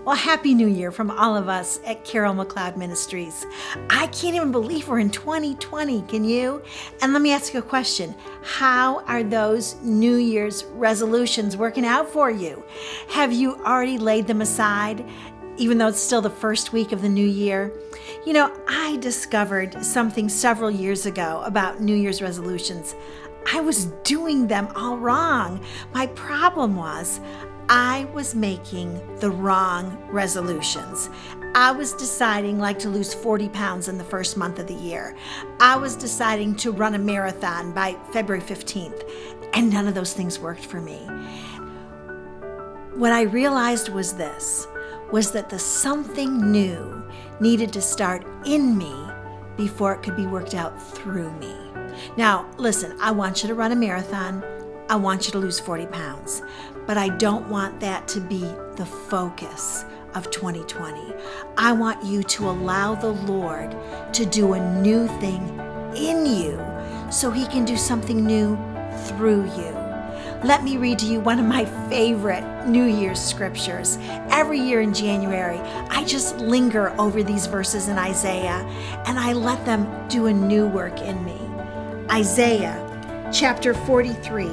Well, Happy New Year from all of us at Carol McLeod Ministries. I can't even believe we're in 2020, can you? And let me ask you a question. How are those New Year's resolutions working out for you? Have you already laid them aside, even though it's still the first week of the new year? You know, I discovered something several years ago about New Year's resolutions. I was doing them all wrong. My problem was I was making the wrong resolutions. I was deciding like to lose 40 pounds in the first month of the year. I was deciding to run a marathon by February 15th, and none of those things worked for me. What I realized was that the something new needed to start in me before it could be worked out through me. Now, listen, I want you to run a marathon. I want you to lose 40 pounds, but I don't want that to be the focus of 2020. I want you to allow the Lord to do a new thing in you so He can do something new through you. Let me read to you one of my favorite New Year's scriptures. Every year in January, I just linger over these verses in Isaiah and I let them do a new work in me. Isaiah chapter 43,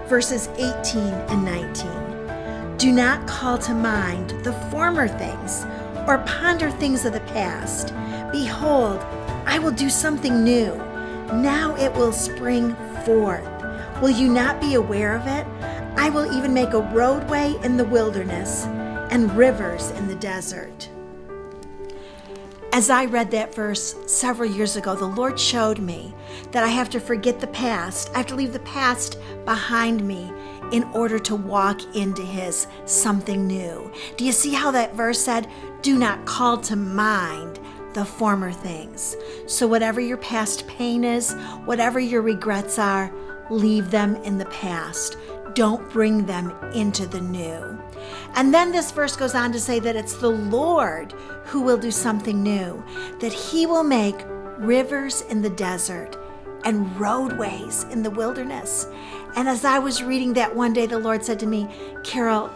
verses 18 and 19. Do not call to mind the former things or ponder things of the past. Behold, I will do something new. Now it will spring forth. Will you not be aware of it? I will even make a roadway in the wilderness and rivers in the desert. As I read that verse several years ago, the Lord showed me that I have to forget the past. I have to leave the past behind me in order to walk into His something new. Do you see how that verse said, do not call to mind the former things? So whatever your past pain is, whatever your regrets are, leave them in the past. Don't bring them into the new. And then this verse goes on to say that it's the Lord who will do something new, that He will make rivers in the desert and roadways in the wilderness. And as I was reading that one day, the Lord said to me, Carol,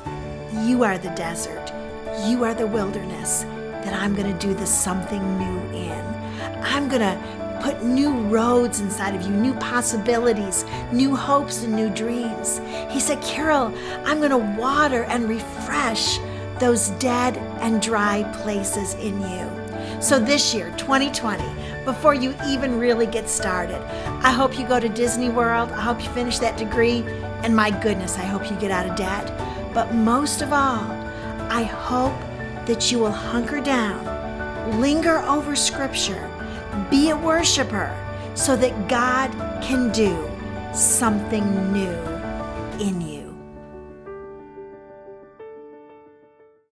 you are the desert. You are the wilderness that I'm going to do the something new in. I'm going to put new roads inside of you, new possibilities, new hopes and new dreams. He said, Carol, I'm going to water and refresh those dead and dry places in you. So this year, 2020, before you even really get started, I hope you go to Disney World. I hope you finish that degree. And my goodness, I hope you get out of debt. But most of all, I hope that you will hunker down, linger over Scripture, be a worshiper so that God can do something new in you.